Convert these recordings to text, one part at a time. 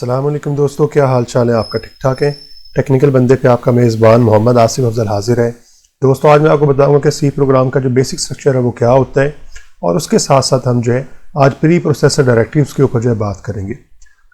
अस्सलाम वालेकुम दोस्तों, क्या हाल चाल है आपका? ठीक ठाक है। टेक्निकल बंदे पे आपका मेज़बान मोहम्मद आसिफ अफजल हाजिर है। दोस्तों आज मैं आपको बताऊंगा कि सी प्रोग्राम का जो बेसिक स्ट्रक्चर है वो क्या होता है, और उसके साथ साथ हम जो है आज प्री प्रोसेसर डायरेक्टिव्स के ऊपर जो है बात करेंगे।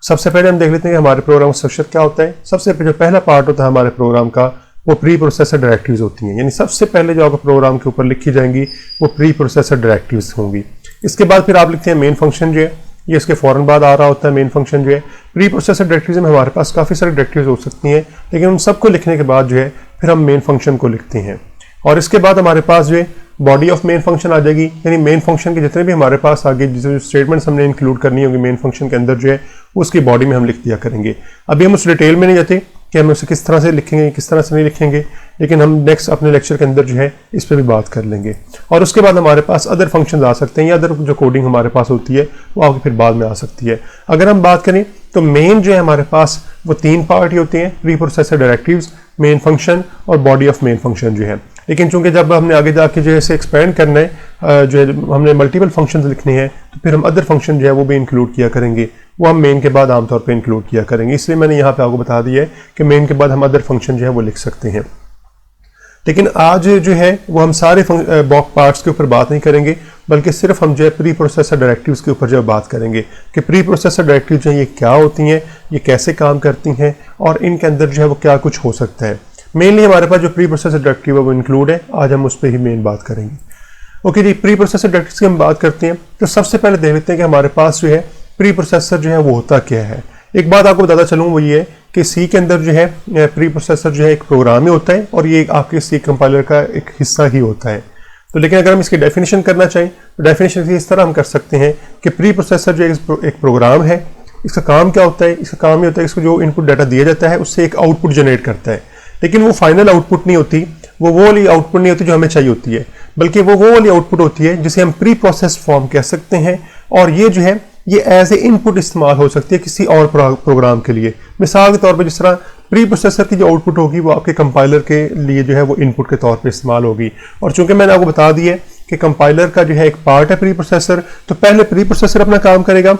सबसे पहले हम देख लेते हैं कि हमारे प्रोग्राम स्ट्रक्चर क्या होता है। सबसे जो पहला पार्ट होता है हमारे प्रोग्राम का वो प्री प्रोसेसर डायरेक्टिव्स होती हैं, यानी सबसे पहले जो आपको प्रोग्राम के ऊपर लिखी जाएंगी वो प्री प्रोसेसर डायरेक्टिव्स होंगी। इसके बाद फिर आप लिखते हैं मेन फंक्शन जो है, ये इसके फ़ौरन बाद आ रहा होता है मेन फंक्शन जो है। प्री प्रोसेसर डायरेक्टिव्स में हमारे पास काफ़ी सारी डायरेक्टिव्स हो सकती हैं, लेकिन उन सबको लिखने के बाद जो है फिर हम मेन फंक्शन को लिखते हैं। और इसके बाद हमारे पास जो है बॉडी ऑफ मेन फंक्शन आ जाएगी, यानी मेन फंक्शन के जितने भी हमारे पास आगे जो स्टेटमेंट्स हमने इंक्लूड करनी होगी मेन फंक्शन के अंदर जो है उसकी बॉडी में हम लिख दिया करेंगे। अभी हम उस डिटेल में नहीं जाते कि हम उसे किस तरह से लिखेंगे किस तरह से नहीं लिखेंगे, लेकिन हम नेक्स्ट अपने लेक्चर के अंदर जो है इस पर भी बात कर लेंगे। और उसके बाद हमारे पास अदर फंक्शंस आ सकते हैं, या अदर जो कोडिंग हमारे पास होती है वो आगे फिर बाद में आ सकती है। अगर हम बात करें तो मेन जो है हमारे पास वो तीन पार्ट ही होते हैं, pre processor directives, main function और बॉडी ऑफ मेन फंक्शन जो है। लेकिन चूंकि जब हमने आगे जाके जो है इसे एक्सपेंड करना है, जो है हमने मल्टीपल फंक्शंस लिखने हैं, तो फिर हम अदर फंक्शन जो है वो भी इंक्लूड किया करेंगे, वो हम मेन के बाद आमतौर पे इंक्लूड किया करेंगे। इसलिए मैंने यहाँ पे आपको बता दिया है कि मेन के बाद हम अदर फंक्शन जो है वो लिख सकते हैं। लेकिन आज जो है वो हम सारे पार्ट्स के ऊपर बात नहीं करेंगे, बल्कि सिर्फ हम जो है प्री प्रोसेसर डायरेक्टिव्स के ऊपर जो बात करेंगे कि प्री प्रोसेसर डायरेक्टिव जो है ये क्या होती हैं, ये कैसे काम करती हैं, और इनके अंदर जो है वो क्या कुछ हो सकता है। मेनली हमारे पास जो प्री प्रोसेसर डायरेक्टिव है वो इंक्लूड है, आज हम उस पर ही मेन बात करेंगे। ओके जी, प्री प्रोसेसर डायरेक्टिव्स की हम बात करते हैं तो सबसे पहले देख लेते हैं कि हमारे पास जो है प्री प्रोसेसर जो है वो होता क्या है। एक बात आपको बताता चलूँ वो ये है कि सी के अंदर जो है प्री प्रोसेसर जो है एक प्रोग्राम ही होता है, और ये आपके सी कंपाइलर का एक हिस्सा ही होता है। तो लेकिन अगर हम इसकी डेफिनेशन करना चाहें तो डेफिनेशन इस तरह हम कर सकते हैं कि प्री प्रोसेसर जो एक प्रोग्राम है, इसका काम क्या होता है? इसका काम ये होता है इसको जो इनपुट डाटा दिया जाता है उससे एक आउटपुट जनरेट करता है, लेकिन वो फाइनल आउटपुट नहीं होती, वो वाली आउटपुट नहीं होती जो हमें चाहिए होती है, बल्कि वो वाली आउटपुट होती है जिसे हम प्री प्रोसेस फॉर्म कह सकते हैं। और ये जो है ये एज ए इनपुट इस्तेमाल हो सकती है किसी और प्रोग्राम के लिए। मिसाल के तौर पर जिस तरह प्री प्रोसेसर की जो आउटपुट होगी वो आपके कंपाइलर के लिए जो है वो इनपुट के तौर पे इस्तेमाल होगी। और चूंकि मैंने आपको बता दिया है कि कंपाइलर का जो है एक पार्ट है प्री प्रोसेसर, तो पहले प्री प्रोसेसर अपना काम करेगा,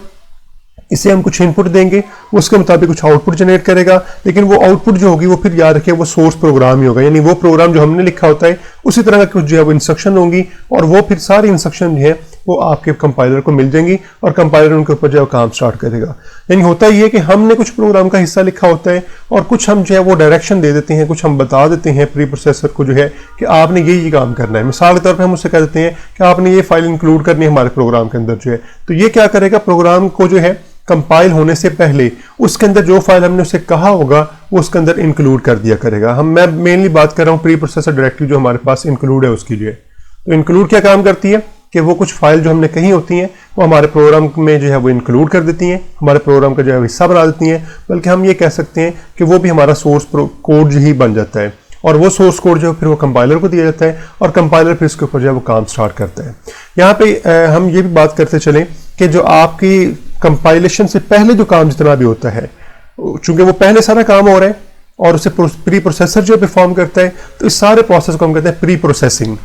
इसे हम कुछ इनपुट देंगे, उसके मुताबिक कुछ आउटपुट जनरेट करेगा, लेकिन वो आउटपुट जो होगी वो फिर याद रखिए वो सोर्स प्रोग्राम ही होगा, यानी वो प्रोग्राम जो हमने लिखा होता है उसी तरह का कुछ जो है वो इंस्ट्रक्शन होंगी, और वो फिर सारी इंस्ट्रक्शन जो है वो आपके कंपाइलर को मिल जाएंगी और कंपाइलर उनके ऊपर जो है काम स्टार्ट करेगा। यानी होता ही है कि हमने कुछ प्रोग्राम का हिस्सा लिखा होता है और कुछ हम जो है वो डायरेक्शन दे देते हैं, कुछ हम बता देते हैं प्री प्रोसेसर को जो है कि आपने ये काम करना है। मिसाल के तौर पर हम उससे कह देते हैं कि आपने ये फाइल इंक्लूड करनी है हमारे प्रोग्राम के अंदर जो है, तो ये क्या करेगा, प्रोग्राम को जो है कंपाइल होने से पहले उसके अंदर जो फाइल हमने उसे कहा होगा वो उसके अंदर इंक्लूड कर दिया करेगा। मैं मेनली बात कर रहा हूँ प्री प्रोसेसर डायरेक्टिव जो हमारे पास इंक्लूड है उसकी जो है। तो इंक्लूड क्या काम करती है कि वो कुछ फाइल जो हमने कही होती हैं वो हमारे प्रोग्राम में जो है वो इंक्लूड कर देती हैं, हमारे प्रोग्राम का जो है हिस्सा बना देती हैं, बल्कि हम ये कह सकते हैं कि वो भी हमारा सोर्स कोड ही बन जाता है, और वो सोर्स कोड जो है फिर वो कंपाइलर को दिया जाता है और कंपाइलर फिर इसके ऊपर जो है वो काम स्टार्ट करता है। यहाँ पे हम ये भी बात करते चलें कि जो आपकी कंपाइलेशन से पहले जो काम जितना भी होता है, चूंकि वो पहले सारा काम हो रहा है और उसे प्री प्रोसेसर जो परफॉर्म करता है, तो इस सारे प्रोसेस को हम कहते हैं प्री प्रोसेसिंग,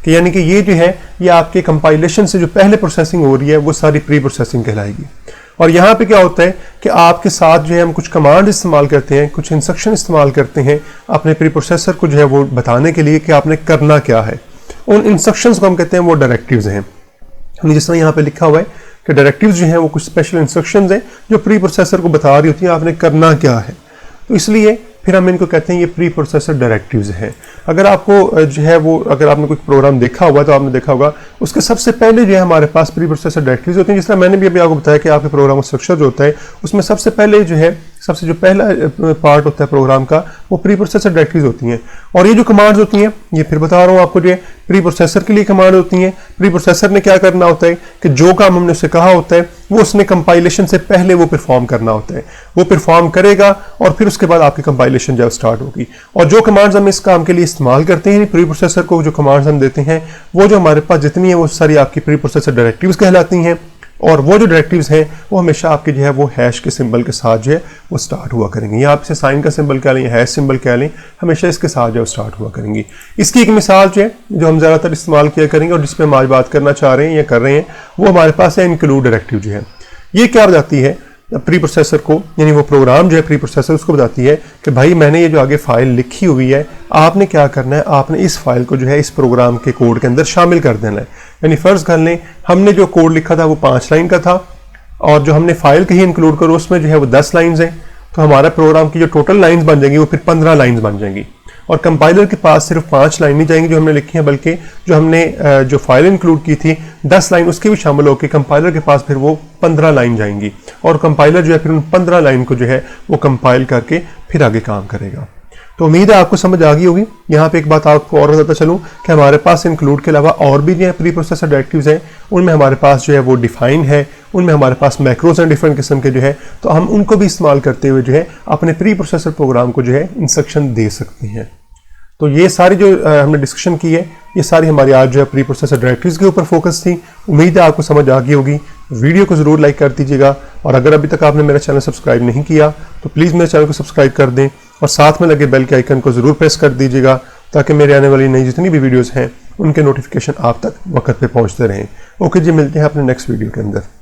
कि यानी कि ये जो है ये आपके कंपाइलेशन से जो पहले प्रोसेसिंग हो रही है वो सारी प्री प्रोसेसिंग कहलाएगी। और यहाँ पे क्या होता है कि आपके साथ जो है हम कुछ कमांड इस्तेमाल करते हैं, कुछ इंस्ट्रक्शन इस्तेमाल करते हैं अपने प्री प्रोसेसर को जो है वो बताने के लिए कि आपने करना क्या है। उन इंस्ट्रक्शंस को हम कहते हैं वो डायरेक्टिव्स हैं। जिस तरह यहाँ पे लिखा हुआ है कि डायरेक्टिव्स जो हैं वो कुछ स्पेशल इंस्ट्रक्शंस हैं जो प्री प्रोसेसर को बता रही होती है आपने करना क्या है, तो इसलिए फिर हम इनको कहते हैं ये प्री प्रोसेसर डायरेक्टिव्स हैं। अगर आपको जो है वो अगर आपने कोई प्रोग्राम देखा हुआ तो आपने देखा होगा उसके सबसे पहले जो है हमारे पास प्री प्रोसेसर डायरेक्टिव्स होते हैं। जिस तरह मैंने भी अभी आपको बताया कि आपके प्रोग्राम स्ट्रक्चर जो होता है उसमें सबसे पहले जो है सबसे जो पहला पार्ट होता है प्रोग्राम का वो प्री प्रोसेसर डायरेक्टिव्स होती हैं। और ये जो कमांड्स होती हैं ये फिर बता रहा हूँ आपको जो है प्री प्रोसेसर के लिए कमांड होती हैं। प्री प्रोसेसर ने क्या करना होता है कि जो काम हमने उससे कहा होता है वो उसने कंपाइलेशन से पहले वो परफॉर्म करना होता है, वो परफॉर्म करेगा और फिर उसके बाद आपकी कंपाइलेशन जो स्टार्ट होगी। और जो कमांड्स हम इस काम के लिए इस्तेमाल करते हैं प्री प्रोसेसर को जो कमांड्स हम देते हैं वो जो हमारे पास जितनी है वो सारी आपकी प्री प्रोसेसर डायरेक्टिव्स कहलाती हैं। और वो जो डायरेक्टिव्स हैं वो हमेशा आपके जो है वो हैश के सिंबल के साथ जो है वो स्टार्ट हुआ करेंगे, या आप इसे साइन का सिंबल कह लें, हैश सिंबल कह लें, हमेशा इसके साथ जो है स्टार्ट हुआ करेंगी। इसकी एक मिसाल जो है जो हम ज़्यादातर इस्तेमाल किया करेंगे और जिस पर हम आज बात करना चाह रहे हैं या कर रहे हैं वो हमारे पास है इंक्लूड डायरेक्टिव जो है। ये क्या बताती है प्री प्रोसेसर को, यानी वो प्रोग्राम जो है प्री प्रोसेसर उसको बताती है कि भाई मैंने ये जो आगे फाइल लिखी हुई है, आपने क्या करना है, आपने इस फाइल को जो है इस प्रोग्राम के कोड के अंदर शामिल कर देना है। यानी फर्ज कर लें हमने जो कोड लिखा था वो 5 लाइन का था और जो हमने फाइल कहीं इंक्लूड करो उसमें जो है वो 10 लाइन्स हैं, तो हमारा प्रोग्राम की जो टोटल लाइन्स बन जाएंगी वो फिर 15 लाइन्स बन जाएंगी। और कंपाइलर के पास सिर्फ 5 लाइन नहीं जाएंगी जो हमने लिखी है, बल्कि जो हमने जो फाइल इंक्लूड की थी 10 लाइन उसके भी शामिल होकर कंपाइलर के पास फिर वो 15 लाइन जाएंगी और कंपाइलर जो है फिर उन 15 लाइन को जो है वो कंपाइल करके फिर आगे काम करेगा। तो उम्मीद है आपको समझ आ गई होगी। यहाँ पे एक बात आपको और बताता चलूँ कि हमारे पास इंक्लूड के अलावा और भी जो है प्री प्रोसेसर डायरेक्टिव्स हैं, उनमें हमारे पास जो है वो डिफाइन है, उनमें हमारे पास मैक्रोज हैं डिफरेंट किस्म के जो है, तो हम उनको भी इस्तेमाल करते हुए जो है अपने प्री प्रोसेसर प्रोग्राम को जो है इंस्ट्रक्शन दे सकते हैं। तो ये सारी जो हमने डिस्कशन की है, ये सारी हमारी आज जो है प्री प्रोसेसर डायरेक्टरीज के ऊपर फोकस थी। उम्मीद है आपको समझ आ गई होगी। वीडियो को ज़रूर लाइक कर दीजिएगा और अगर अभी तक आपने मेरा चैनल सब्सक्राइब नहीं किया तो प्लीज़ मेरे चैनल को सब्सक्राइब कर दें और साथ में लगे बेल के आइकन को ज़रूर प्रेस कर दीजिएगा ताकि मेरे आने वाली नई जितनी भी वीडियोज़ हैं उनके नोटिफिकेशन आप तक वक्त पे पहुँचते रहें। ओके जी, मिलते हैं अपने नेक्स्ट वीडियो के अंदर।